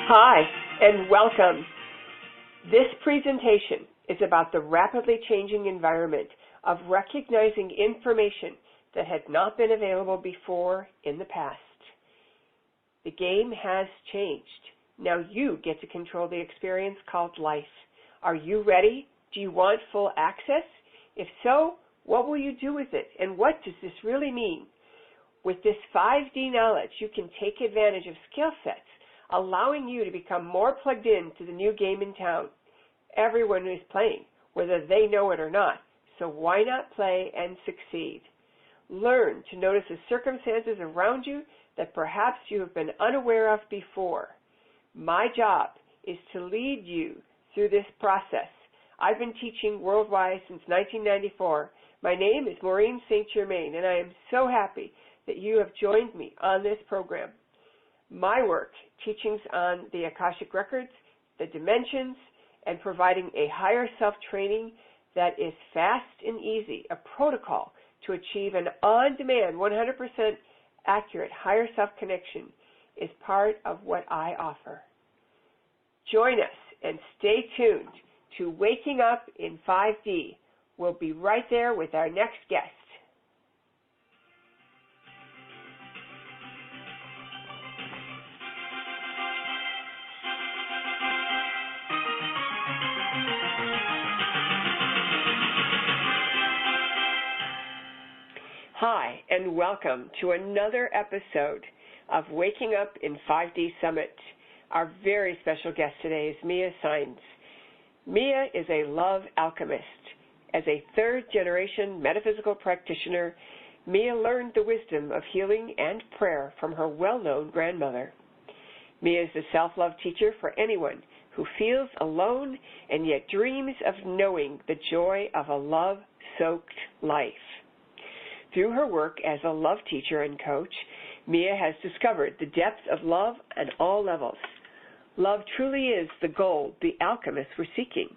Hi, and welcome. This presentation is about the rapidly changing environment of recognizing information that had not been available before in the past. The game has changed. Now you get to control the experience called life. Are you ready? Do you want full access? If so, what will you do with it? And what does this really mean? With this 5D knowledge, you can take advantage of skill sets, allowing you to become more plugged in to the new game in town. Everyone is playing, whether they know it or not, so why not play and succeed? Learn to notice the circumstances around you that perhaps you have been unaware of before. My job is to lead you through this process. I've been teaching worldwide since 1994. My name is Maureen St. Germain, and I am so happy that you have joined me on this program. My work, teachings on the Akashic Records, the dimensions, and providing a higher self training that is fast and easy, a protocol to achieve an on-demand, 100% accurate higher self connection is part of what I offer. Join us and stay tuned to Waking Up in 5D. We'll be right there with our next guest. Hi, and welcome to another episode of Waking Up in 5D Summit. Our very special guest today is Mia Saenz. Mia is a love alchemist. As a third-generation metaphysical practitioner, Mia learned the wisdom of healing and prayer from her well-known grandmother. Mia is a self-love teacher for anyone who feels alone and yet dreams of knowing the joy of a love-soaked life. Through her work as a love teacher and coach, Mia has discovered the depth of love at all levels. Love truly is the gold the alchemists were seeking.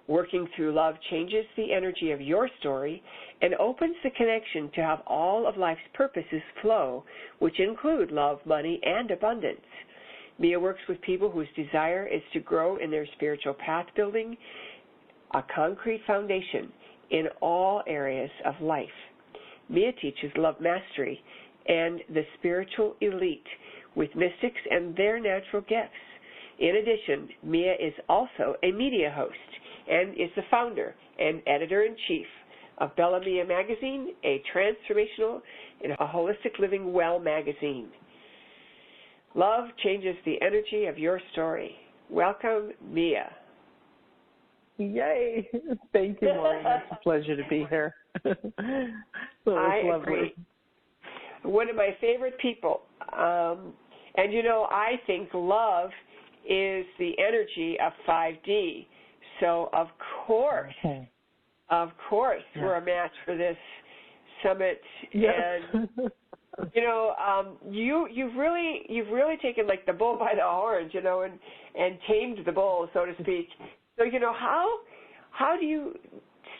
Working through love changes the energy of your story and opens the connection to have all of life's purposes flow, which include love, money, and abundance. Mia works with people whose desire is to grow in their spiritual path, building a concrete foundation in all areas of life. Mia teaches love mastery and the spiritual elite with mystics and their natural gifts. In addition, Mia is also a media host and is the founder and editor-in-chief of Bella Mia Magazine, a transformational and a holistic living well magazine. Love changes the energy of your story. Welcome, Mia. Yay! Thank you, Maureen. It's a pleasure to be here. I agree. One of my favorite people. And, you know, I think love is the energy of 5D. So, of course, we're a match for this summit. Yes. And, you know, you've really taken like the bull by the horns, you know, and tamed the bull, so to speak. So, you know, how do you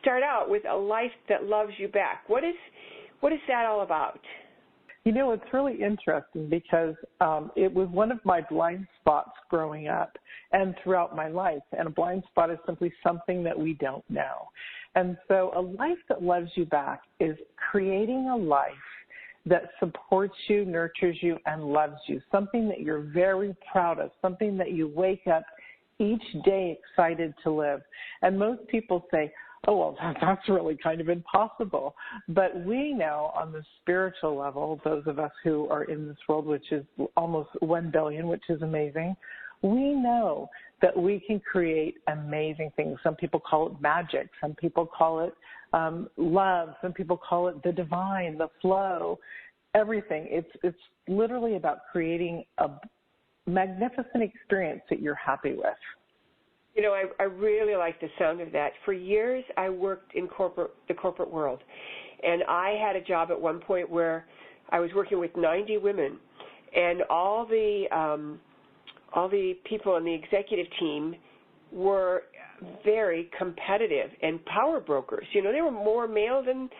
start out with a life that loves you back? What is that all about? You know, it's really interesting because it was one of my blind spots growing up and throughout my life. And a blind spot is simply something that we don't know. And so a life that loves you back is creating a life that supports you, nurtures you, and loves you, something that you're very proud of, something that you wake up each day excited to live. And most people say, oh, well, that's really kind of impossible. But we know on the spiritual level, those of us who are in this world, which is almost 1 billion, which is amazing, we know that we can create amazing things. Some people call it magic. Some people call it love. Some people call it the divine, the flow, everything. It's literally about creating a magnificent experience that you're happy with. You know, I really like the sound of that. For years, I worked in the corporate world, and I had a job at one point where I was working with 90 women, and all the people on the executive team were very competitive and power brokers. You know, they were more male than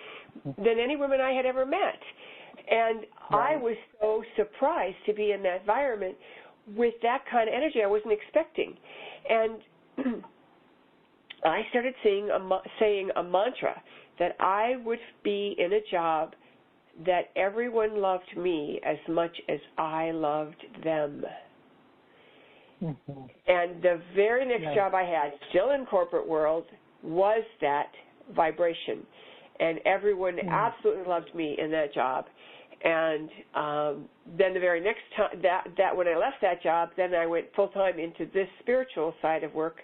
any women I had ever met, and right. I was so surprised to be in that environment with that kind of energy I wasn't expecting. And I started saying a mantra that I would be in a job that everyone loved me as much as I loved them. Mm-hmm. And the very next job I had, still in corporate world, was that vibration. And everyone absolutely loved me in that job. And then the very next time, that when I left that job, then I went full-time into this spiritual side of work.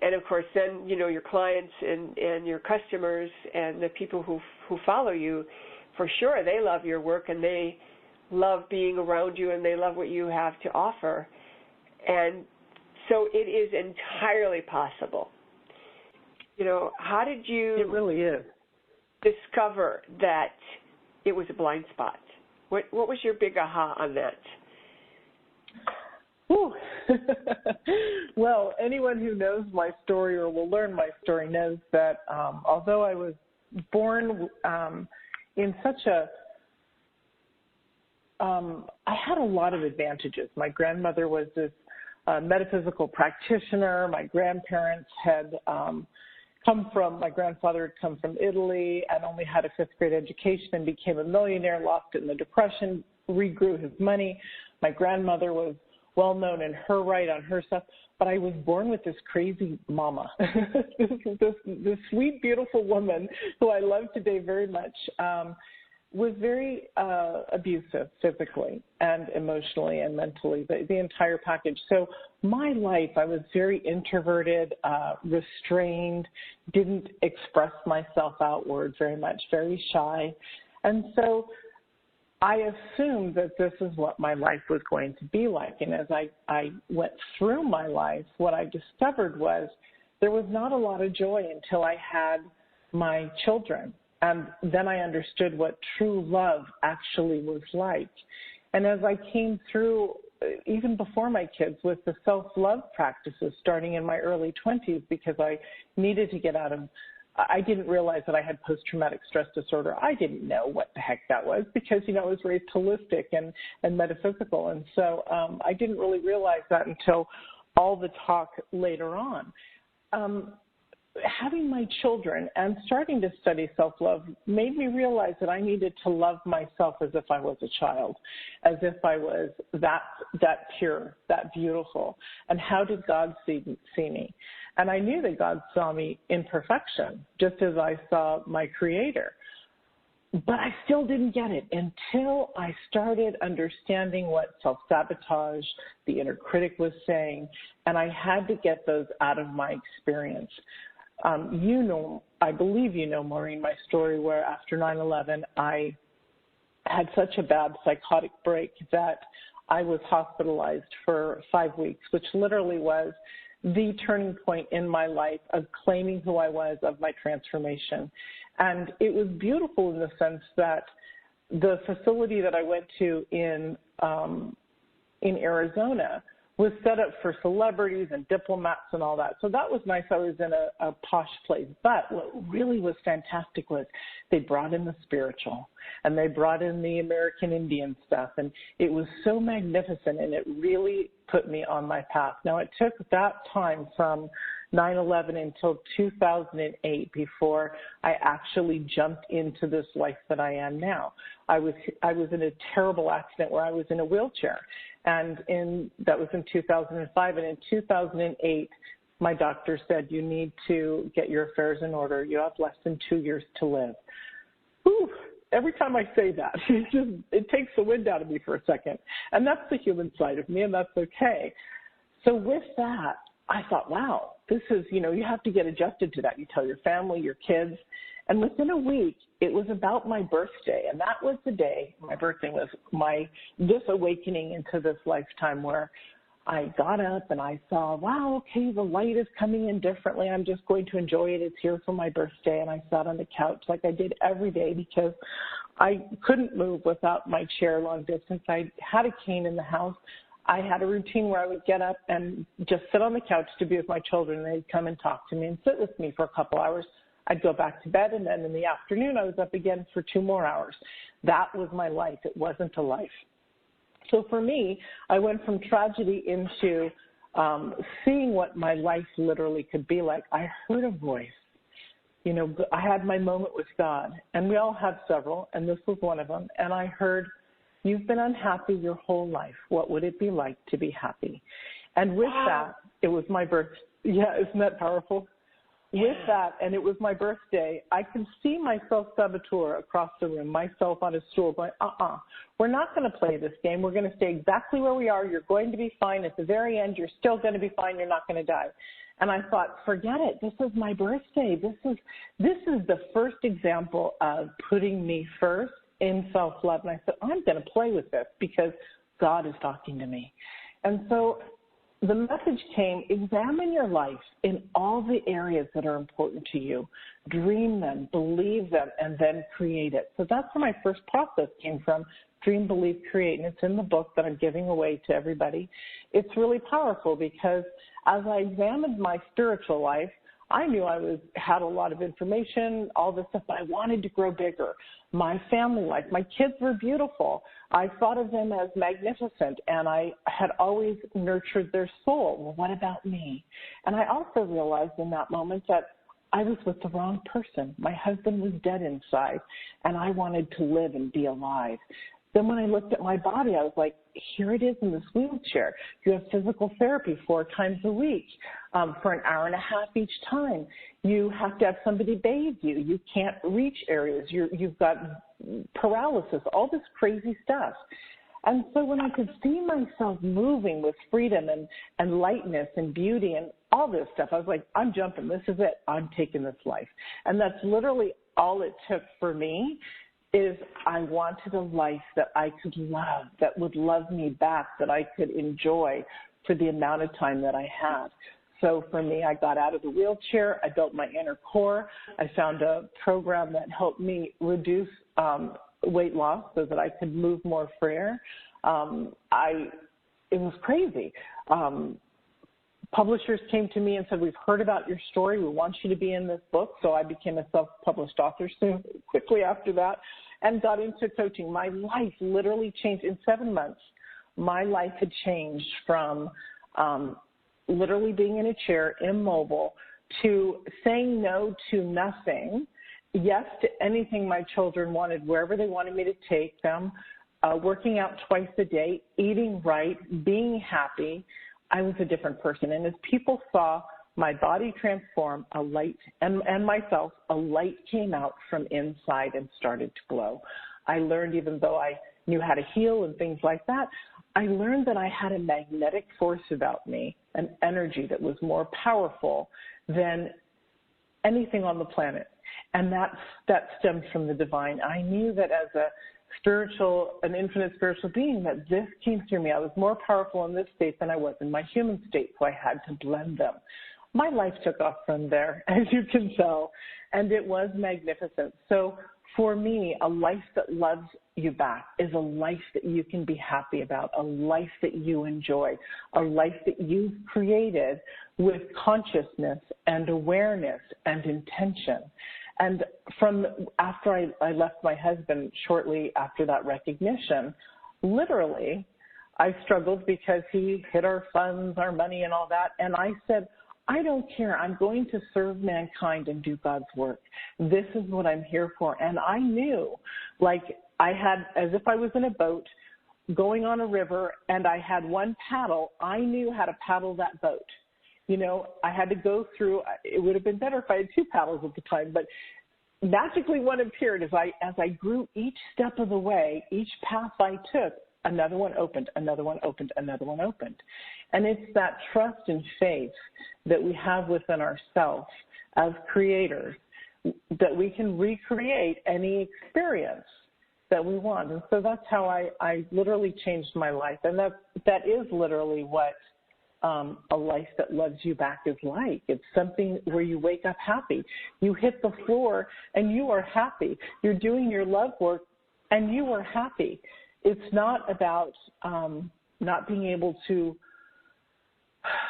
And, of course, then, you know, your clients and your customers and the people who follow you, for sure, they love your work and they love being around you and they love what you have to offer. And so it is entirely possible. You know, how did you... It really is. ...discover that it was a blind spot? What was your big aha on that? Well, anyone who knows my story or will learn my story knows that although I was born in such a I had a lot of advantages. My grandmother was this metaphysical practitioner. My grandparents had my grandfather had come from Italy and only had a 5th grade education and became a millionaire, lost it in the Depression, regrew his money. My grandmother was well known in her right on her stuff, but I was born with this crazy mama, this sweet, beautiful woman who I love today very much, was very abusive physically and emotionally and mentally, the entire package. So my life, I was very introverted, restrained, didn't express myself outward very much, very shy. And so I assumed that this is what my life was going to be like. And as I went through my life, what I discovered was there was not a lot of joy until I had my children. And then I understood what true love actually was like. And as I came through, even before my kids, with the self-love practices starting in my early 20s, because I needed to get out of, I didn't realize that I had post-traumatic stress disorder. I didn't know what the heck that was because, you know, I was raised holistic and metaphysical. And so I didn't really realize that until all the talk later on. Having my children and starting to study self-love made me realize that I needed to love myself as if I was a child, as if I was that pure, that beautiful. And how did God see me? And I knew that God saw me in perfection, just as I saw my Creator. But I still didn't get it until I started understanding what self-sabotage, the inner critic, was saying, and I had to get those out of my experience. You know, I believe you know, Maureen, my story where after 9/11, I had such a bad psychotic break that I was hospitalized for 5 weeks, which literally was the turning point in my life of claiming who I was, of my transformation. And it was beautiful in the sense that the facility that I went to in Arizona was set up for celebrities and diplomats and all that. So that was nice. I was in a posh place. But what really was fantastic was they brought in the spiritual and they brought in the American Indian stuff. And it was so magnificent, and it really put me on my path. Now, it took that time from 9/11 until 2008 before I actually jumped into this life that I am now. I was in a terrible accident where I was in a wheelchair, and that was in 2005. And in 2008, my doctor said, "You need to get your affairs in order. You have less than 2 years to live." Whew. Every time I say that, it takes the wind out of me for a second. And that's the human side of me, and that's okay. So with that, I thought, wow, this is, you know, you have to get adjusted to that. You tell your family, your kids. And within a week, it was about my birthday. And that was the day, my birthday was this awakening into this lifetime where I got up and I saw, wow, okay, the light is coming in differently. I'm just going to enjoy it. It's here for my birthday. And I sat on the couch like I did every day because I couldn't move without my chair long distance. I had a cane in the house. I had a routine where I would get up and just sit on the couch to be with my children. They'd come and talk to me and sit with me for a couple hours. I'd go back to bed, and then in the afternoon, I was up again for 2 more hours. That was my life. It wasn't a life. So for me, I went from tragedy into seeing what my life literally could be like. I heard a voice. You know, I had my moment with God, and we all have several, and this was one of them. And I heard, you've been unhappy your whole life. What would it be like to be happy? And with that, it was my birthday. Yeah, isn't that powerful? Yeah. With that, and it was my birthday, I could see my self-saboteur across the room, myself on a stool going, we're not going to play this game. We're going to stay exactly where we are. You're going to be fine. At the very end, you're still going to be fine. You're not going to die. And I thought, forget it. This is my birthday. This is the first example of putting me first in self-love. And I said, I'm going to play with this because God is talking to me. And so the message came, examine your life in all the areas that are important to you. Dream them, believe them, and then create it. So that's where my first process came from, dream, believe, create. And it's in the book that I'm giving away to everybody. It's really powerful because as I examined my spiritual life, I knew I had a lot of information, all this stuff, but I wanted to grow bigger. My family life, my kids were beautiful. I thought of them as magnificent, and I had always nurtured their soul. Well, what about me? And I also realized in that moment that I was with the wrong person. My husband was dead inside, and I wanted to live and be alive. Then when I looked at my body, I was like, here it is in this wheelchair. You have physical therapy 4 times a week for an hour and a half each time. You have to have somebody bathe you. You can't reach areas. You've got paralysis, all this crazy stuff. And so when I could see myself moving with freedom and lightness and beauty and all this stuff, I was like, I'm jumping. This is it. I'm taking this life. And that's literally all it took for me. Is I wanted a life that I could love, that would love me back, that I could enjoy for the amount of time that I had. So for me, I got out of the wheelchair. I built my inner core. I found a program that helped me reduce weight loss so that I could move more freer. It was crazy. Publishers came to me and said, we've heard about your story. We want you to be in this book. So I became a self-published author soon, quickly after that, and got into coaching. My life literally changed in 7 months. My life had changed from literally being in a chair, immobile, to saying no to nothing, yes to anything my children wanted, wherever they wanted me to take them, working out twice a day, eating right, being happy. I was a different person. And as people saw my body transform, a light, and myself, a light came out from inside and started to glow. I learned, even though I knew how to heal and things like that, I learned that I had a magnetic force about me, an energy that was more powerful than anything on the planet. And that stemmed from the divine. I knew that as an infinite spiritual being, that this came through me. I was more powerful in this state than I was in my human state, so I had to blend them. My life took off from there, as you can tell, and it was magnificent. So for me, a life that loves you back is a life that you can be happy about, a life that you enjoy, a life that you've created with consciousness and awareness and intention. And from after I left my husband, shortly after that recognition, literally, I struggled because he hid our funds, our money, and all that. And I said, I don't care. I'm going to serve mankind and do God's work. This is what I'm here for. And I knew, like I had, as if I was in a boat going on a river and I had one paddle, I knew how to paddle that boat. You know, I had to go through, it would have been better if I had 2 paddles at the time, but magically one appeared as I grew each step of the way, each path I took, another one opened, another one opened, another one opened. And it's that trust and faith that we have within ourselves as creators that we can recreate any experience that we want. And so that's how I literally changed my life. And that is literally what a life that loves you back is like. It's something where you wake up happy. You hit the floor and you are happy. You're doing your love work and you are happy. It's not about not being able to,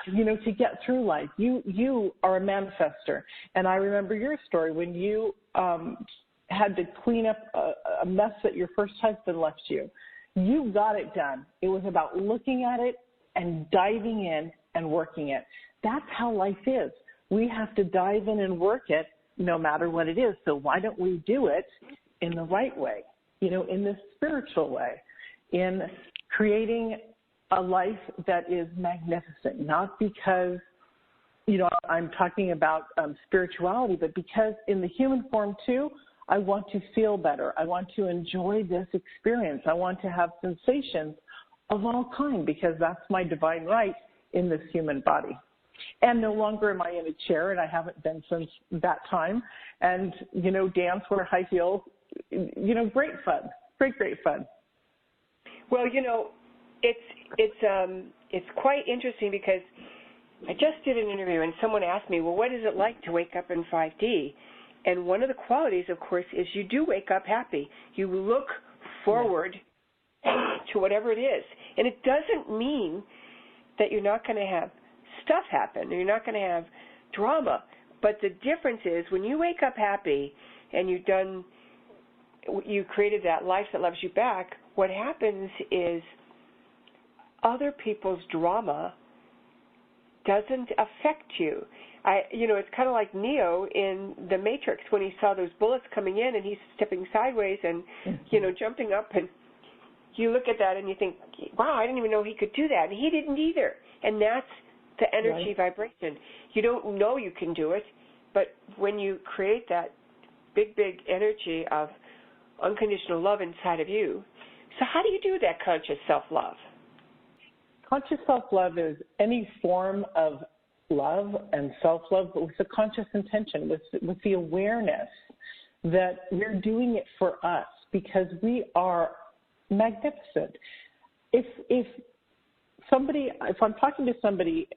to get through life. You are a manifester. And I remember your story when you had to clean up a mess that your first husband left you. You got it done. It was about looking at it and diving in and working it. That's how life is. We have to dive in and work it no matter what it is. So why don't we do it in the right way, in the spiritual way, in creating a life that is magnificent, not because, I'm talking about spirituality, but because in the human form too, I want to feel better. I want to enjoy this experience. I want to have sensations of all kind because that's my divine right in this human body. And no longer am I in a chair, and I haven't been since that time. And, dance, wear high heels, great fun, great fun. Well, it's quite interesting because I just did an interview and someone asked me, well, what is it like to wake up in 5D? And one of the qualities, of course, is you do wake up happy. You look forward to whatever it is. And it doesn't mean that you're not going to have stuff happen or you're not going to have drama. But the difference is when you wake up happy and you created that life that loves you back, what happens is other people's drama doesn't affect you. It's kind of like Neo in The Matrix when he saw those bullets coming in and he's stepping sideways and, jumping up, and you look at that and you think, wow, I didn't even know he could do that. And he didn't either. And that's the energy vibration. You don't know you can do it, but when you create that big energy of unconditional love inside of you, so how do you do that conscious self-love? Conscious self-love is any form of love and self-love, but with a conscious intention, with the awareness that we're doing it for us because we are magnificent. If I'm talking to somebody,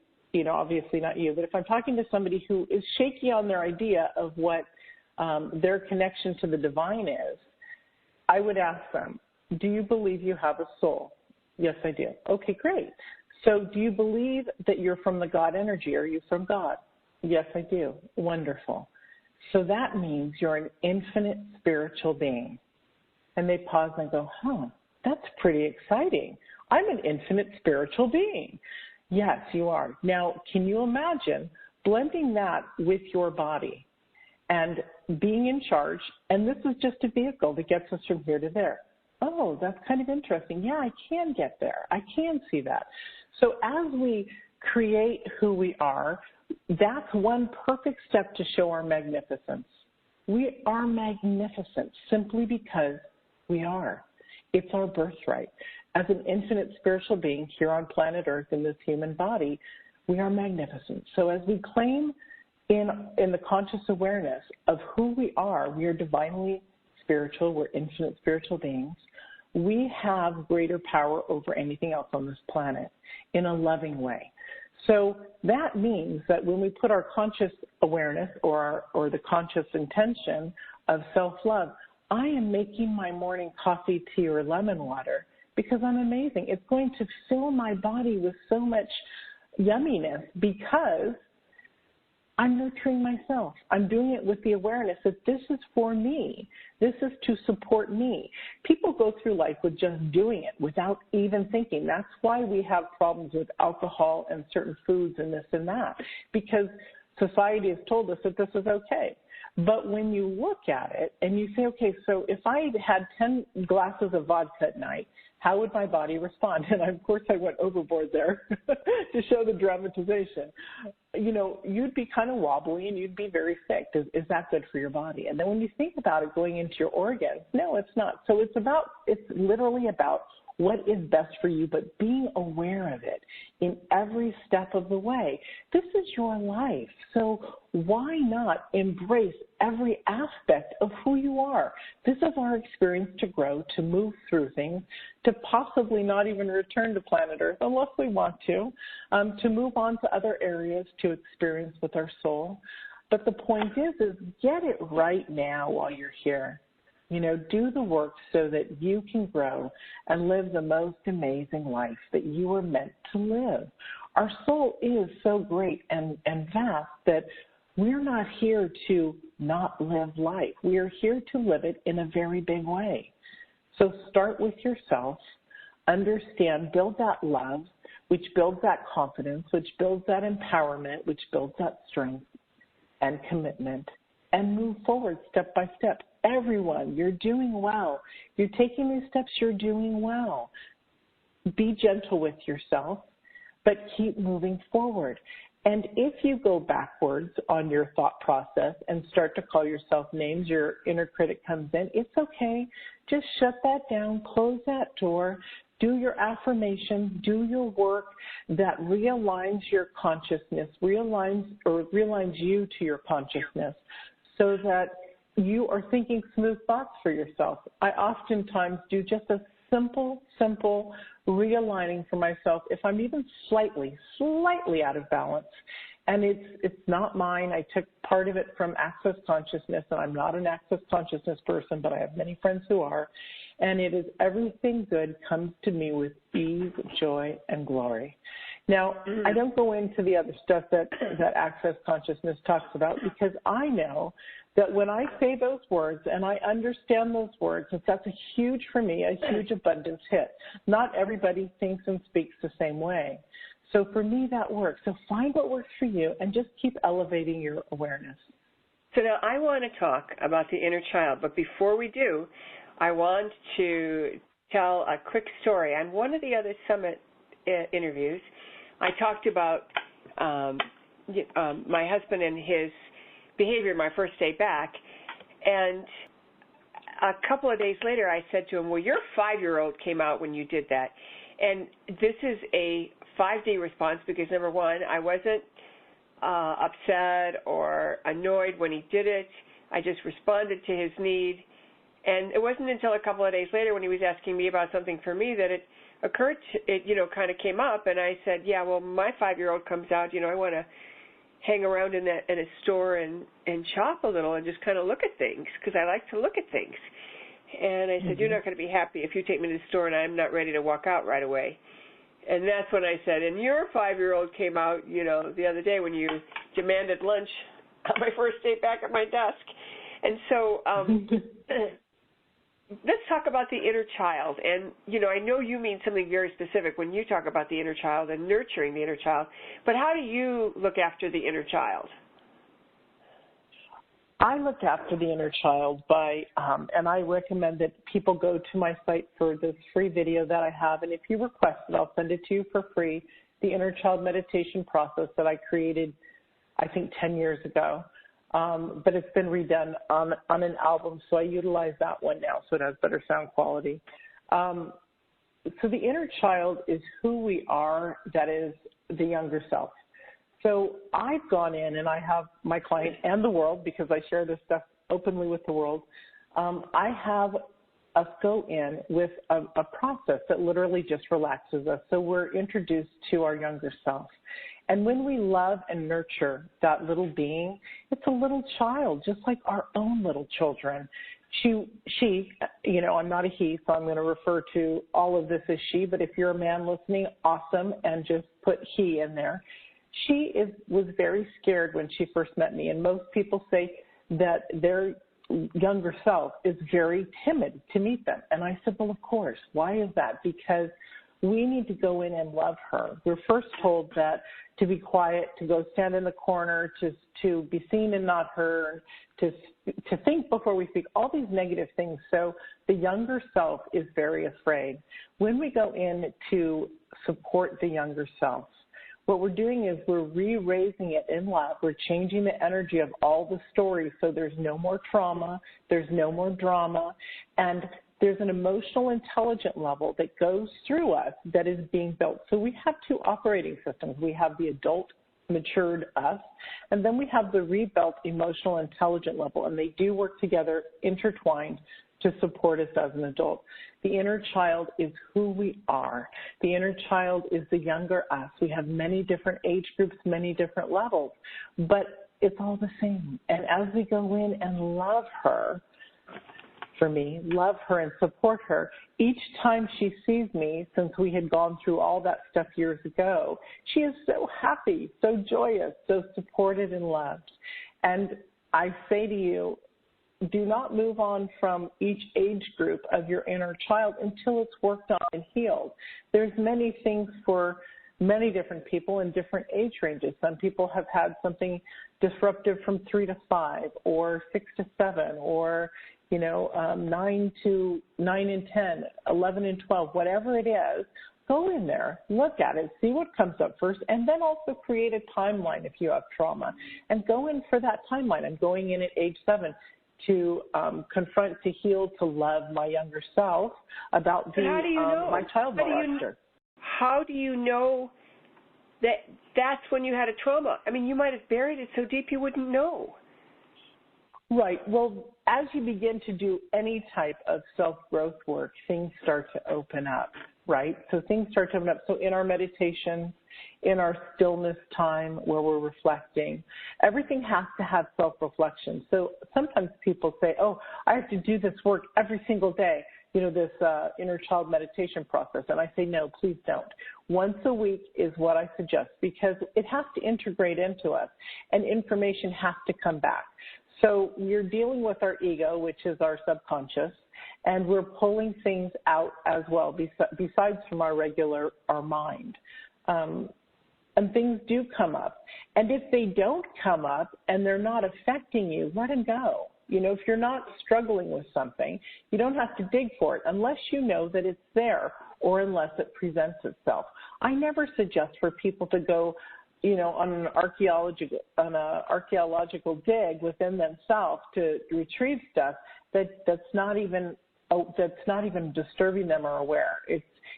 obviously not you, but if I'm talking to somebody who is shaky on their idea of what their connection to the divine is, I would ask them, do you believe you have a soul? Yes, I do. Okay, great. So do you believe that you're from the God energy? Are you from God? Yes, I do. Wonderful. So that means you're an infinite spiritual being. And they pause and go, that's pretty exciting. I'm an infinite spiritual being. Yes, you are. Now, can you imagine blending that with your body and being in charge? And this is just a vehicle that gets us from here to there. Oh, that's kind of interesting. Yeah, I can get there. I can see that. So as we create who we are, that's one perfect step to show our magnificence. We are magnificent simply because we are. It's our birthright. As an infinite spiritual being here on planet Earth in this human body, we are magnificent. So as we claim in the conscious awareness of who we are divinely spiritual, we're infinite spiritual beings, we have greater power over anything else on this planet in a loving way. So that means that when we put our conscious awareness or the conscious intention of self-love, I am making my morning coffee, tea, or lemon water because I'm amazing. It's going to fill my body with so much yumminess because I'm nurturing myself. I'm doing it with the awareness that this is for me. This is to support me. People go through life with just doing it without even thinking. That's why we have problems with alcohol and certain foods and this and that, because society has told us that this is okay. But when you look at it and you say, okay, so if I had 10 glasses of vodka at night, how would my body respond? And of course I went overboard there to show the dramatization. You'd be kind of wobbly and you'd be very sick. Is that good for your body? And then when you think about it going into your organs, no, it's not. So it's literally about what is best for you, but being aware of it in every step of the way. This is your life, so why not embrace every aspect of who you are? This is our experience to grow, to move through things, to possibly not even return to planet Earth unless we want to move on to other areas to experience with our soul. But the point is get it right now while you're here. Do the work so that you can grow and live the most amazing life that you were meant to live. Our soul is so great and vast that we're not here to not live life. We are here to live it in a very big way. So start with yourself. understand, build that love, which builds that confidence, which builds that empowerment, which builds that strength and commitment, and move forward step by step. Everyone, you're doing well. You're taking these steps, you're doing well. Be gentle with yourself, but keep moving forward. And if you go backwards on your thought process and start to call yourself names, your inner critic comes in, it's okay. Just shut that down, close that door, do your affirmation, do your work that realigns your consciousness, realigns you to your consciousness so that you are thinking smooth thoughts for yourself. I oftentimes do just a simple realigning for myself if I'm even slightly out of balance. And it's not mine. I took part of it from Access Consciousness, and I'm not an Access Consciousness person, but I have many friends who are. And it is everything good comes to me with ease, joy, and glory. Now, I don't go into the other stuff that Access Consciousness talks about because I know that when I say those words and I understand those words, that's a huge abundance hit. Not everybody thinks and speaks the same way. So for me, that works. So find what works for you and just keep elevating your awareness. So now I want to talk about the inner child, but before we do, I want to tell a quick story. On one of the other summit interviews, I talked about my husband and his behavior my first day back, and a couple of days later I said to him, well, your 5-year-old came out when you did that. And this is a 5D response because, number one, I wasn't upset or annoyed when he did it. I just responded to his need. And it wasn't until a couple of days later when he was asking me about something for me that it occurred, kind of came up. And I said, yeah, well, my 5-year-old comes out, I want to hang around in a store and shop a little and just kind of look at things because I like to look at things. And I said, you're not going to be happy if you take me to the store and I'm not ready to walk out right away. And that's when I said, and your 5-year-old came out, the other day when you demanded lunch on my first day back at my desk. And so let's talk about the inner child. And, I know you mean something very specific when you talk about the inner child and nurturing the inner child, but how do you look after the inner child? I look after the inner child by, and I recommend that people go to my site for this free video that I have, and if you request it, I'll send it to you for free, the inner child meditation process that I created, I think, 10 years ago. But it's been redone on an album, so I utilize that one now, so it has better sound quality. So the inner child is who we are, that is the younger self. So I've gone in and I have my client and the world, because I share this stuff openly with the world, I have us go in with a process that literally just relaxes us. So we're introduced to our younger self. And when we love and nurture that little being, it's a little child, just like our own little children. She, I'm not a he, so I'm going to refer to all of this as she, but if you're a man listening, awesome, and just put he in there. She was very scared when she first met me, and most people say that their younger self is very timid to meet them. And I said, well, of course. Why is that? Because we need to go in and love her. We're first told that to be quiet, to go stand in the corner, to be seen and not heard, to think before we speak, all these negative things. So the younger self is very afraid. When we go in to support the younger self, what we're doing is we're re-raising it in love. We're changing the energy of all the stories so there's no more trauma, there's no more drama, and there's an emotional intelligent level that goes through us that is being built. So we have two operating systems. We have the adult matured us, and then we have the rebuilt emotional intelligent level, and they do work together intertwined to support us as an adult. The inner child is who we are. The inner child is the younger us. We have many different age groups, many different levels, but it's all the same. And as we go in and love her, for me, love her and support her, each time she sees me, since we had gone through all that stuff years ago, she is so happy, so joyous, so supported and loved. And I say to you, do not move on from each age group of your inner child until it's worked on and healed. There's many things for many different people in different age ranges. Some people have had something disruptive from 3 to 5 or 6 to 7 or, 9 and 10, 11 and 12, whatever it is. Go in there, look at it, see what comes up first, and then also create a timeline if you have trauma. And go in for that timeline. I'm going in at age 7 to confront, to heal, to love my younger self about my child molester. How do you know that that's when you had a trauma? I mean, you might have buried it so deep you wouldn't know. Right. Well, as you begin to do any type of self-growth work, things start to open up, right? So things start to open up. So in our meditation, in our stillness time where we're reflecting, everything has to have self-reflection. So sometimes people say, oh, I have to do this work every single day, this inner child meditation process. And I say, no, please don't. Once a week is what I suggest because it has to integrate into us and information has to come back. So we're dealing with our ego, which is our subconscious, and we're pulling things out as well, besides from our mind. And things do come up. And if they don't come up and they're not affecting you, let them go. If you're not struggling with something, you don't have to dig for it unless you know that it's there or unless it presents itself. I never suggest for people to go on an archaeological dig within themselves to retrieve stuff that's not even disturbing them or aware.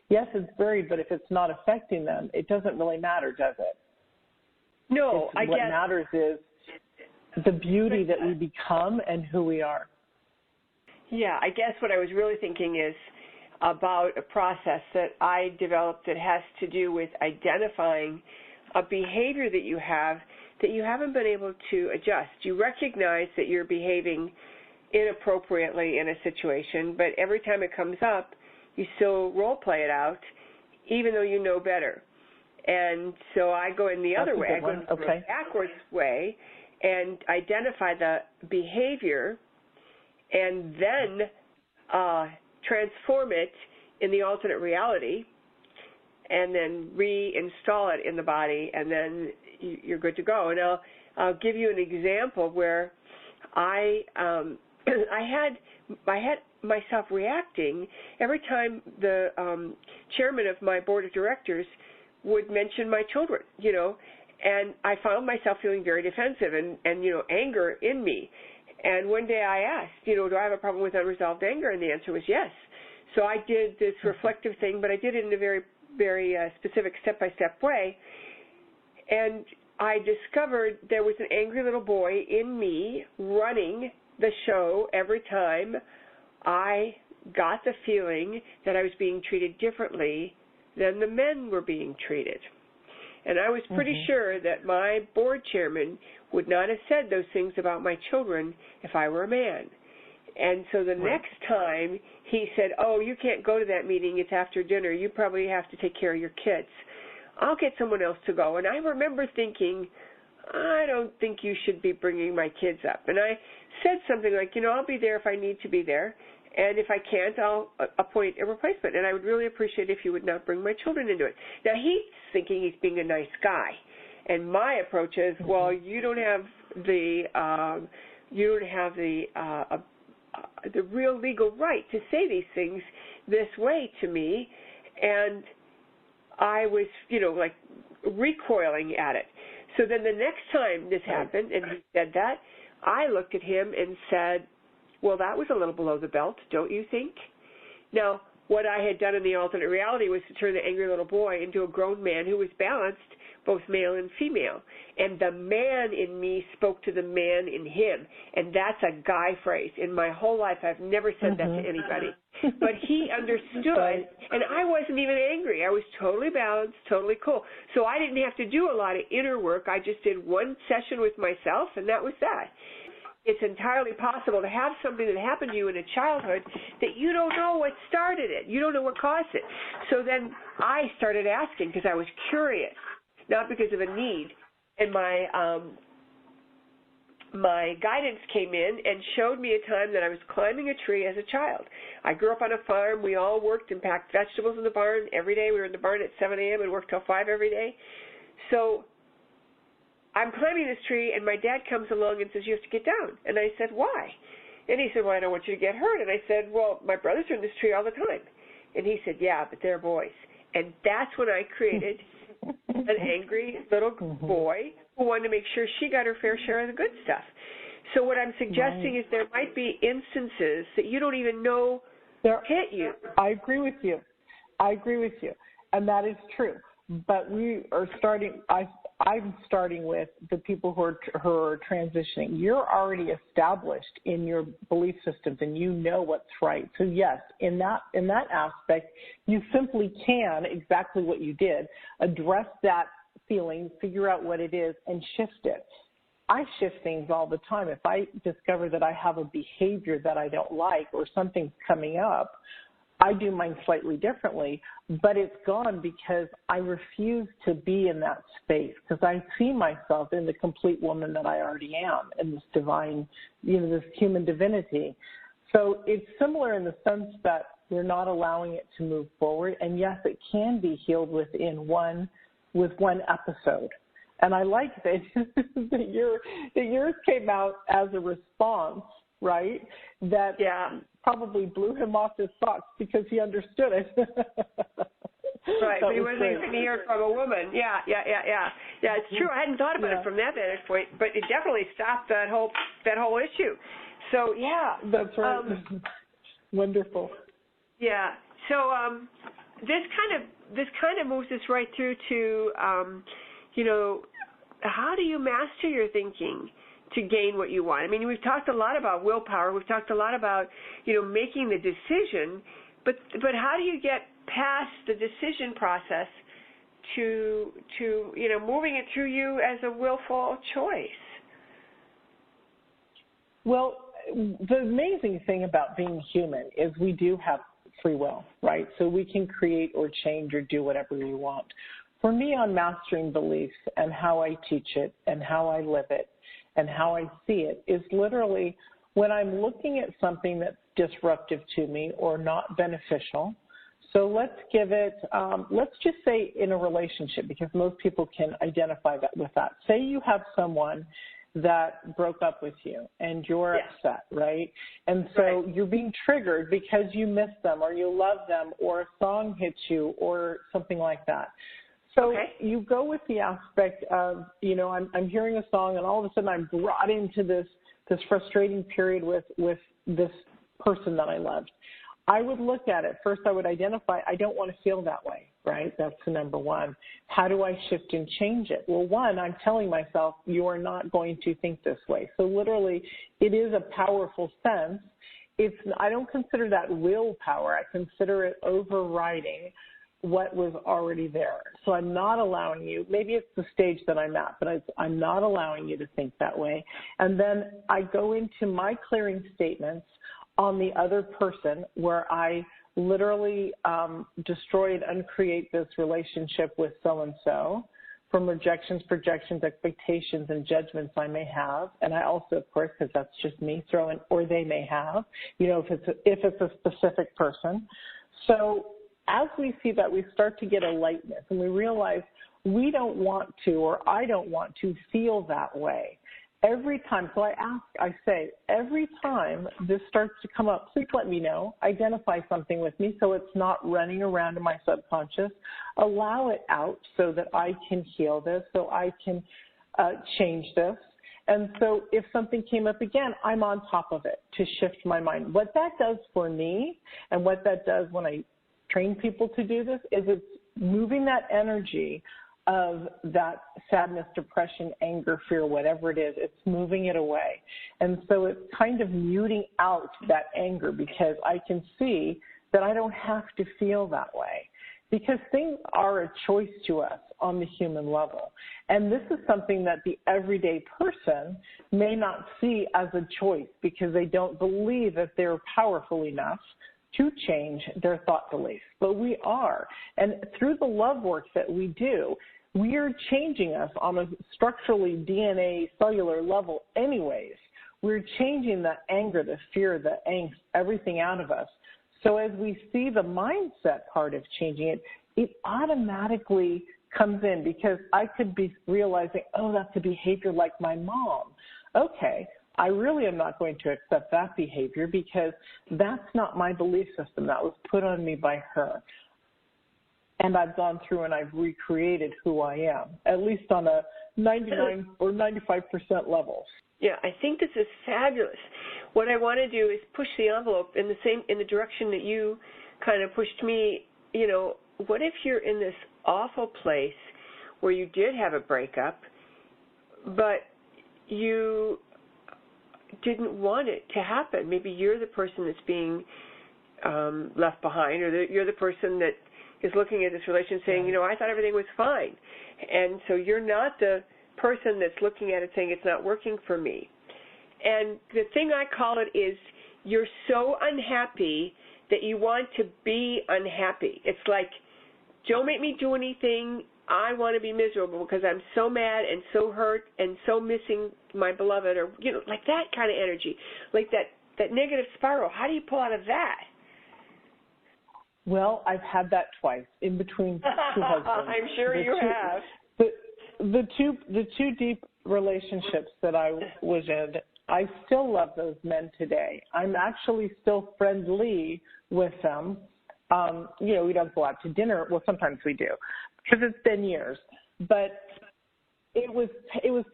Yes, it's buried, but if it's not affecting them, it doesn't really matter, does it? No, what matters is the beauty that we become and who we are. Yeah, I guess what I was really thinking is about a process that I developed that has to do with identifying a behavior that you have that you haven't been able to adjust. You recognize that you're behaving inappropriately in a situation, but every time it comes up, you still role play it out, even though you know better. And so I go in the other way. I go in the backwards way and identify the behavior and then transform it in the alternate reality and then reinstall it in the body, and then you're good to go. And I'll give you an example where I had myself reacting every time the chairman of my board of directors would mention my children, and I found myself feeling very defensive and anger in me. And one day I asked, do I have a problem with unresolved anger? And the answer was yes. So I did this reflective thing, but I did it in a very, very specific step-by-step way. And I discovered there was an angry little boy in me running the show every time I got the feeling that I was being treated differently than the men were being treated. And I was pretty sure that my board chairman would not have said those things about my children if I were a man. And so the next time he said, oh, you can't go to that meeting, it's after dinner, you probably have to take care of your kids. I'll get someone else to go. And I remember thinking, I don't think you should be bringing my kids up. And I said something like, I'll be there if I need to be there. And if I can't, I'll appoint a replacement. And I would really appreciate if you would not bring my children into it. Now, he's thinking he's being a nice guy. And my approach is, well, you don't have the real legal right to say these things this way to me. And I was, recoiling at it. So then the next time this happened and he said that, I looked at him and said, well, that was a little below the belt, don't you think? Now, what I had done in the alternate reality was to turn the angry little boy into a grown man who was balanced, both male and female. And the man in me spoke to the man in him. And that's a guy phrase. In my whole life, I've never said that to anybody. But he understood, and I wasn't even angry. I was totally balanced, totally cool. So I didn't have to do a lot of inner work. I just did one session with myself, and that was that. It's entirely possible to have something that happened to you in a childhood that you don't know what started it. You don't know what caused it. So then I started asking because I was curious, not because of a need. And my guidance came in and showed me a time that I was climbing a tree as a child. I grew up on a farm. We all worked and packed vegetables in the barn every day. We were in the barn at 7 a.m. and worked till 5 every day. So I'm climbing this tree, and my dad comes along and says, you have to get down. And I said, why? And he said, well, I don't want you to get hurt. And I said, well, my brothers are in this tree all the time. And he said, yeah, but they're boys. And that's when I created an angry little boy who wanted to make sure she got her fair share of the good stuff. So what I'm suggesting is there might be instances that you don't even know hit you. I agree with you. And that is true. But we are starting, I'm starting with the people who are transitioning. You're already established in your belief systems and you know what's right. So yes, in that aspect, you simply can, exactly what you did, address that feeling, figure out what it is, and shift it. I shift things all the time. If I discover that I have a behavior that I don't like or something's coming up, I do mine slightly differently, but it's gone because I refuse to be in that space because I see myself in the complete woman that I already am, in this divine, this human divinity. So it's similar in the sense that we're not allowing it to move forward, and yes, it can be healed with one episode. And I like that yours came out as a response, right? That probably blew him off his socks because he understood it. Right, but he wasn't even hearing from a woman. Yeah, it's true. I hadn't thought about it from that vantage point, but it definitely stopped that whole issue. So that's right. Wonderful. Yeah. So this kind of moves us right through to how do you master your thinking to gain what you want? I mean, we've talked a lot about willpower. We've talked a lot about, making the decision, but how do you get past the decision process to moving it through you as a willful choice? Well, the amazing thing about being human is we do have free will, right? So we can create or change or do whatever we want. For me, on mastering beliefs and how I teach it and how I live it and how I see it is literally when I'm looking at something that's disruptive to me or not beneficial. So let's give it, let's just say in a relationship, because most people can identify that with that. Say you have someone that broke up with you and you're upset, right? And so you're being triggered because you miss them or you love them or a song hits you or something like that. So you go with the aspect of, I'm hearing a song and all of a sudden I'm brought into this frustrating period with this person that I loved. I would look at it. First, I would identify, I don't want to feel that way, right? That's the number one. How do I shift and change it? Well, one, I'm telling myself, you are not going to think this way. So literally, it is a powerful sense. I don't consider that willpower. I consider it overriding what was already there. So I'm not allowing you, maybe it's the stage that I'm at, but I'm not allowing you to think that way. And then I go into my clearing statements on the other person where I literally destroy and uncreate this relationship with so-and-so from rejections, projections, expectations, and judgments I may have. And I also, of course, because that's just me, throw in, or they may have, if it's a specific person. So as we see that, we start to get a lightness and we realize we don't want to, or I don't want to feel that way. Every time, so I say, every time this starts to come up, please let me know, identify something with me so it's not running around in my subconscious, allow it out so that I can heal this, so I can change this. And so if something came up again, I'm on top of it to shift my mind. What that does for me and what that does when I train people to do this is it's moving that energy of that sadness, depression, anger, fear, whatever it is, it's moving it away. And so it's kind of muting out that anger because I can see that I don't have to feel that way because things are a choice to us on the human level. And this is something that the everyday person may not see as a choice because they don't believe that they're powerful enough to change their thought beliefs. But we are. And through the love work that we do, we're changing us on a structurally DNA cellular level anyways. We're changing the anger, the fear, the angst, everything out of us. So as we see the mindset part of changing it, it automatically comes in, because I could be realizing, oh, that's a behavior like my mom. Okay, I really am not going to accept that behavior because that's not my belief system. That was put on me by her. And I've gone through and I've recreated who I am, at least on a 99 or 95% level. Yeah, I think this is fabulous. What I want to do is push the envelope in the direction that you kind of pushed me. You know, what if you're in this awful place where you did have a breakup, but you didn't want it to happen? Maybe you're the person that's being left behind, or you're the person that is looking at this relationship saying, you know, I thought everything was fine. And so you're not the person that's looking at it saying it's not working for me. And the thing I call it is you're so unhappy that you want to be unhappy. It's like, don't make me do anything. I want to be miserable because I'm so mad and so hurt and so missing my beloved, or, you know, like that kind of energy, like that negative spiral. How do you pull out of that? Well, I've had that twice in between two husbands. I'm sure you have. The two deep relationships that I was in, I still love those men today. I'm actually still friendly with them. You know, we don't go out to dinner. Well, sometimes we do because it's been years. But it was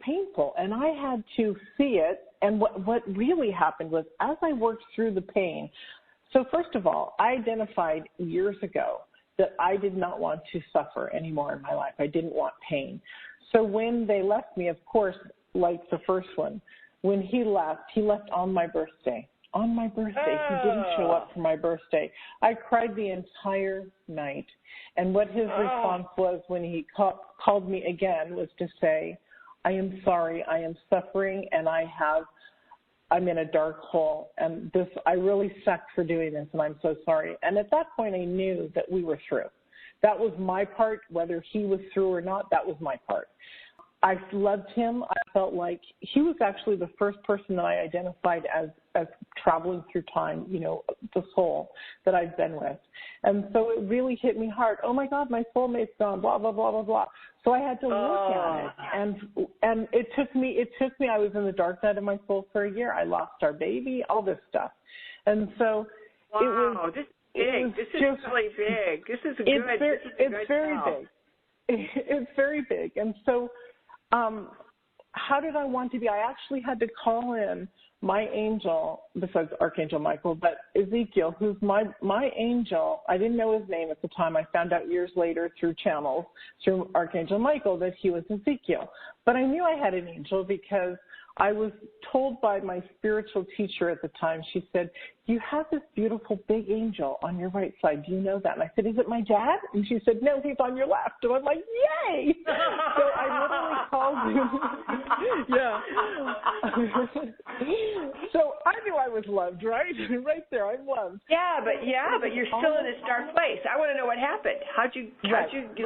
painful, and I had to see it. And what really happened was, as I worked through the pain, so first of all, I identified years ago that I did not want to suffer anymore in my life. I didn't want pain. So when they left me, of course, like the first one, when he left on my birthday. On my birthday. He didn't show up for my birthday. I cried the entire night. And what his response was when he called me again was to say, I am sorry, I am suffering, and I'm in a dark hole, and I really sucked for doing this, and I'm so sorry. And at that point, I knew that we were through. That was my part. Whether he was through or not, that was my part. I loved him. I felt like he was actually the first person that I identified as traveling through time, you know, the soul that I've been with. And so it really hit me hard. Oh, my God, my soulmate's gone, blah, blah, blah, blah, blah. So I had to look at it. And it took me, I was in the dark night of my soul for a year. I lost our baby, all this stuff. And so it was. This is big. This is really big. This is good. It's very big. It's very big. And so how did I want to be? I actually had to call in my angel, besides Archangel Michael, but Ezekiel, who's my angel. I didn't know his name at the time. I found out years later through channels, through Archangel Michael, that he was Ezekiel. But I knew I had an angel because I was told by my spiritual teacher at the time, she said, you have this beautiful big angel on your right side. Do you know that? And I said, is it my dad? And she said, no, he's on your left. And I'm like, yay! So I literally called him. Yeah. So I knew I was loved, right? Right there, I'm loved. Yeah, but you're still in this dark place. I want to know what happened. How'd you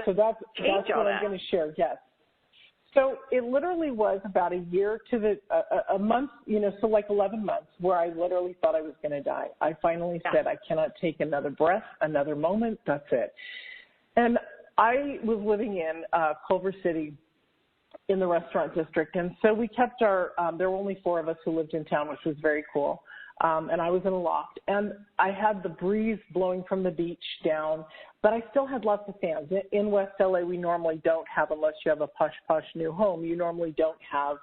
so that's what I'm going to share, yes. So it literally was about a year to a month, you know, so like 11 months where I literally thought I was going to die. I finally said, I cannot take another breath, another moment, that's it. And I was living in Culver City in the restaurant district. And so we kept there were only 4 of us who lived in town, which was very cool. And I was in a loft, and I had the breeze blowing from the beach down, but I still had lots of fans. In West LA, we normally don't have, unless you have a posh new home, you normally don't have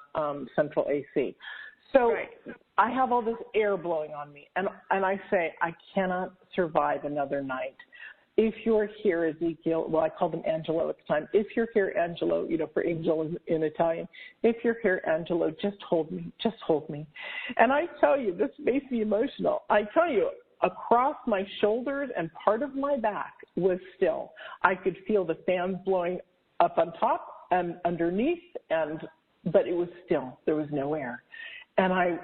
central AC. So I have all this air blowing on me, and I say, I cannot survive another night. If you're here, Ezekiel, well, I called him Angelo at the time. If you're here, Angelo, you know, for angel in Italian, if you're here, Angelo, just hold me, just hold me. And I tell you, this makes me emotional. I tell you, across my shoulders and part of my back was still. I could feel the fans blowing up on top and underneath, but it was still. There was no air. And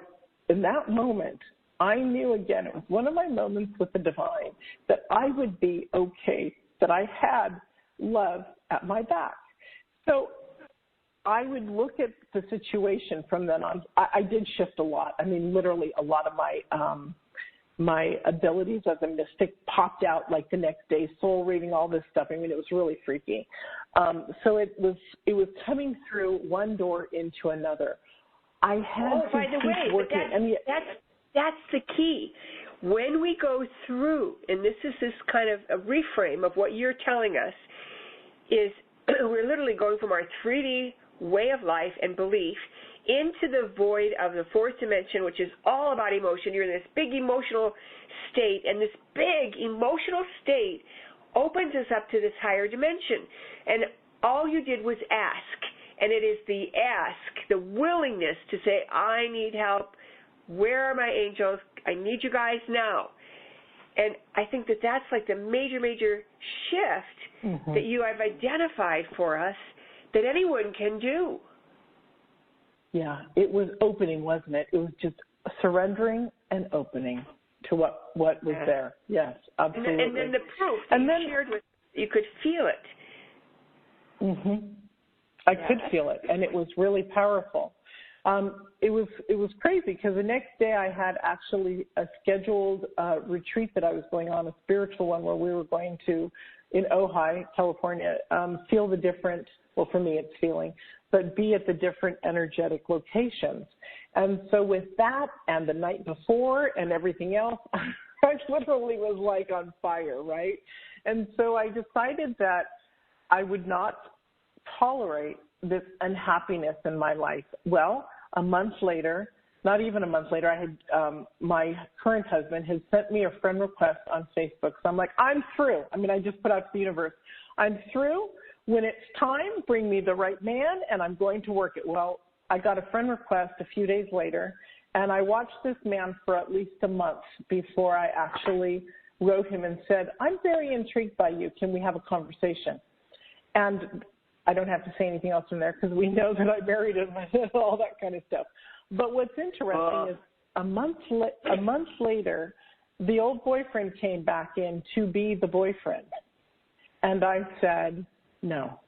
in that moment, I knew, again, it was one of my moments with the divine, that I would be okay, that I had love at my back. So I would look at the situation from then on. I did shift a lot. I mean, literally a lot of my abilities as a mystic popped out like the next day, soul reading, all this stuff. I mean, it was really freaky. So it was coming through one door into another. I had to keep working. I mean, that's the key. When we go through, and this is this kind of a reframe of what you're telling us, is we're literally going from our 3D way of life and belief into the void of the fourth dimension, which is all about emotion. You're in this big emotional state, and this big emotional state opens us up to this higher dimension. And all you did was ask, and it is the ask, the willingness to say, I need help. Where are my angels? I need you guys now. And I think that that's like the major, major shift that you have identified for us that anyone can do. Yeah, it was opening, wasn't it? It was just surrendering and opening to what was there. Yes, absolutely. And then the proof that you shared with, you could feel it. I could feel it, and it was really powerful. It was crazy because the next day I had actually a scheduled retreat that I was going on, a spiritual one where we were going to, in Ojai, California, feel the different, well, for me it's feeling, but be at the different energetic locations. And so with that and the night before and everything else, I literally was like on fire, right? And so I decided that I would not tolerate this unhappiness in my life. Well, a month later, not even a month later, I had my current husband has sent me a friend request on Facebook. So I'm like, I'm through. I mean, I just put out to the universe, I'm through. When it's time, bring me the right man, and I'm going to work it. Well, I got a friend request a few days later, and I watched this man for at least a month before I actually wrote him and said, I'm very intrigued by you. Can we have a conversation? And I don't have to say anything else from there because we know that I married him and all that kind of stuff. But what's interesting is a month later, the old boyfriend came back in to be the boyfriend. And I said, no.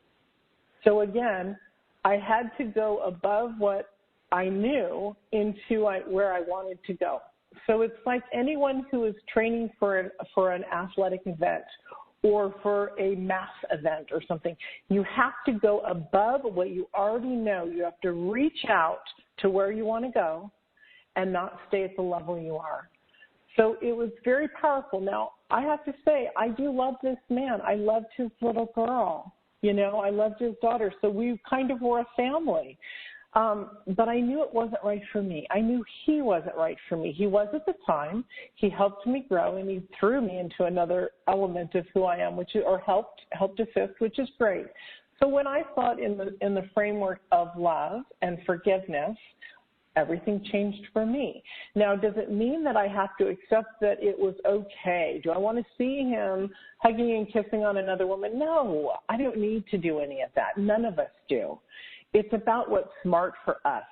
So again, I had to go above what I knew into where I wanted to go. So it's like anyone who is training for an athletic event or for a mass event or something, you have to go above what you already know. You have to reach out to where you want to go and not stay at the level you are. So it was very powerful. Now, I have to say, I do love this man. I loved his little girl. You know, I loved his daughter. So we kind of were a family. But I knew it wasn't right for me. I knew he wasn't right for me. He was at the time. He helped me grow, and he threw me into another element of who I am, helped assist, which is great. So when I thought in the framework of love and forgiveness, everything changed for me. Now, does it mean that I have to accept that it was okay? Do I want to see him hugging and kissing on another woman? No, I don't need to do any of that. None of us do. It's about what's smart for us.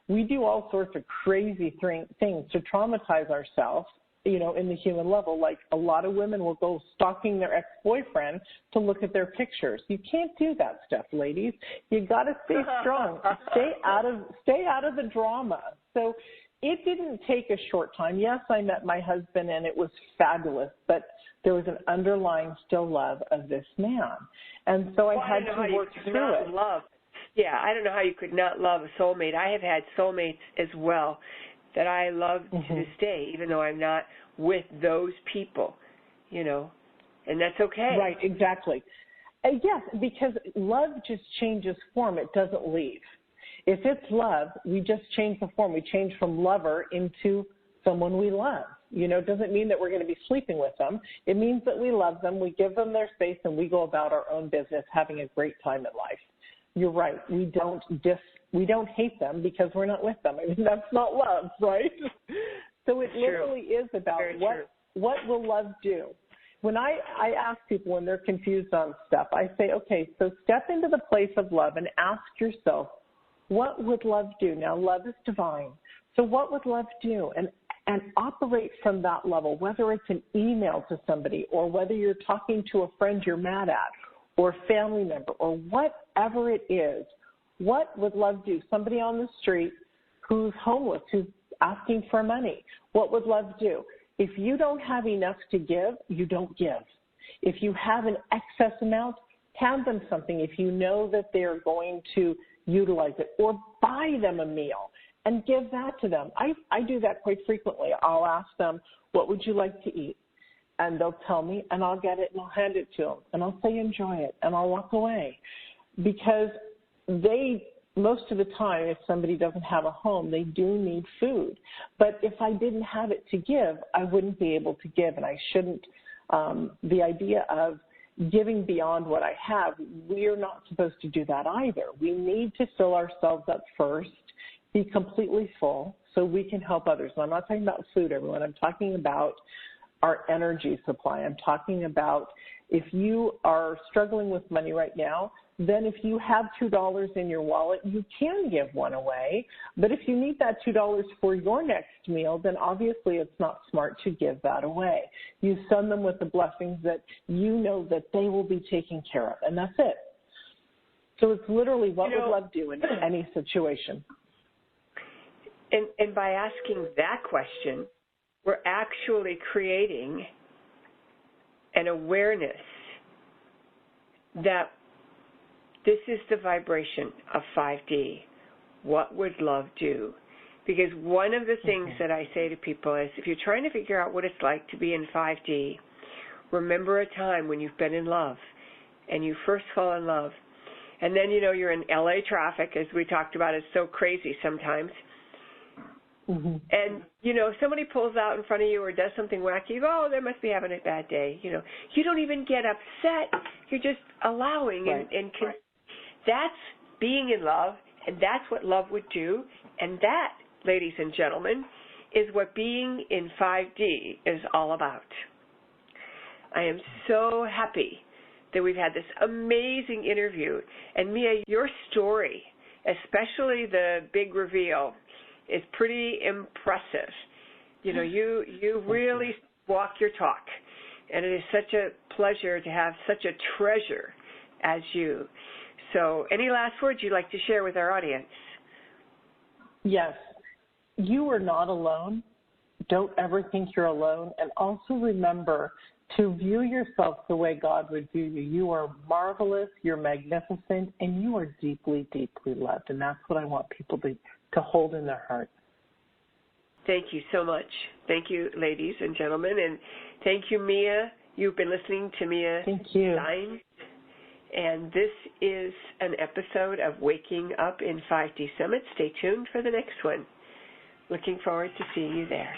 We do all sorts of crazy things to traumatize ourselves, you know, in the human level. Like a lot of women will go stalking their ex-boyfriend to look at their pictures. You can't do that stuff, ladies. You got to stay strong. Stay out of the drama. So it didn't take a short time. Yes, I met my husband and it was fabulous, but there was an underlying still love of this man. And so I had to work through it. Yeah, I don't know how you could not love a soulmate. I have had soulmates as well that I love to this day, even though I'm not with those people, you know, and that's okay. Right, exactly. Yes, because love just changes form. It doesn't leave. If it's love, we just change the form. We change from lover into someone we love. You know, it doesn't mean that we're going to be sleeping with them. It means that we love them, we give them their space, and we go about our own business having a great time in life. You're right. We don't hate them because we're not with them. I mean, that's not love, right? So it literally is about what will love do. When I ask people when they're confused on stuff, I say, okay, so step into the place of love and ask yourself, what would love do? Now, love is divine. So what would love do? And operate from that level, whether it's an email to somebody or whether you're talking to a friend you're mad at, or family member or whatever it is, what would love do? Somebody on the street who's homeless, who's asking for money, what would love do? If you don't have enough to give, you don't give. If you have an excess amount, hand them something if you know that they're going to utilize it, or buy them a meal and give that to them. I do that quite frequently. I'll ask them, what would you like to eat? And they'll tell me, and I'll get it, and I'll hand it to them, and I'll say, enjoy it, and I'll walk away. Because most of the time, if somebody doesn't have a home, they do need food. But if I didn't have it to give, I wouldn't be able to give, and I shouldn't. The idea of giving beyond what I have, we're not supposed to do that either. We need to fill ourselves up first, be completely full, so we can help others. And I'm not talking about food, everyone. I'm talking about our energy supply. I'm talking about if you are struggling with money right now, then if you have $2 in your wallet, you can give one away. But if you need that $2 for your next meal, then obviously it's not smart to give that away. You send them with the blessings that you know that they will be taken care of, and that's it. So it's literally what would love do in any situation. And by asking that question, we're actually creating an awareness that this is the vibration of 5D. What would love do? Because one of the things that I say to people is, if you're trying to figure out what it's like to be in 5D, remember a time when you've been in love and you first fall in love. And then, you're in LA traffic, as we talked about. It's so crazy sometimes. Mm-hmm. And, somebody pulls out in front of you or does something wacky, you go, oh, they must be having a bad day. You don't even get upset. You're just allowing. Right. That's being in love, and that's what love would do. And that, ladies and gentlemen, is what being in 5D is all about. I am so happy that we've had this amazing interview. And Mia, your story, especially the big reveal, is pretty impressive. You really walk your talk, and it is such a pleasure to have such a treasure as you. So any last words you'd like to share with our audience? Yes. You are not alone. Don't ever think you're alone. And also remember to view yourself the way God would view you. You are marvelous, you're magnificent, and you are deeply, deeply loved. And that's what I want people to hold in their heart. Thank you so much. Thank you, ladies and gentlemen. And thank you, Mia. You've been listening to Mia Saenz. And this is an episode of Waking Up in 5D Summit. Stay tuned for the next one. Looking forward to seeing you there.